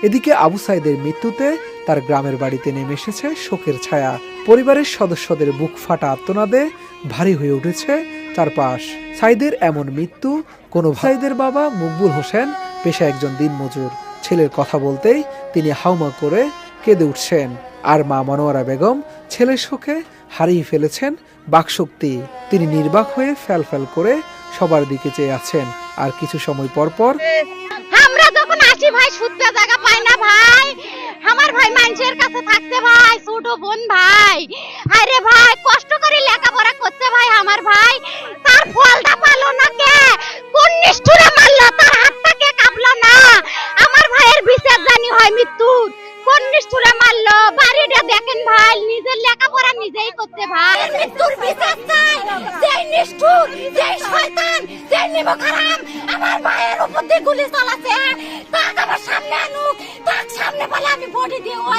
এদিকে আবু সাইদের মৃত্যুতে তার গ্রামের বাড়িতে নেমে এসেছে শোকের ছায়া। পরিবারের সদস্যদের বুক ফাটা আর্তনাদে ভারী হয়ে উঠেছে চারপাশ। সাইদের এমন মৃত্যু কোনো সাইদের বাবা মকবুল হোসেন পেশা একজন দিনমজুর। ছেলের কথা বলতেই তিনি হাউমা করে কেঁদে উঠছেন। আর মা মনোয়ারা বেগম ছেলের শোকে হারিয়ে ফেলেছেন বাকশক্তি। তিনি নির্বাক হয়ে ফ্যাল করে সবার দিকে চেয়ে আছেন। আর কিছু সময় পর আমরা যখন আসি ভাই শুতে জায়গা পাই না ভাই। আমার ভাই মানুষের কাছে থাকতে ভাই, ছোট বোন ভাই। আরে ভাই কষ্ট করে লেখাপড়া করতে ভাই আমার ভাই, তার ফলটা পালো না কে? কোন নিষ্ঠুরে মারলো? তার হাতটা কে কাঁপলো না? আমার ভাইয়ের বিচার জানি হয় মৃত্যু। কোন নিষ্ঠুরে মারলো? বাড়িটা দেখেন ভাই, নিজের লেখাপড়া নিজেই করতে ভাই। মৃত্যুর বিচার চাই। যেই নিষ্ঠুর, যেই শয়তান, যেই নিমকহারাম আমার ভাইয়ের উপর দিয়ে গুলি চালাচ্ছে, তাকে আমার সামনে আনুক। তার সামনে বলে আমি বডি দিয়ে ওই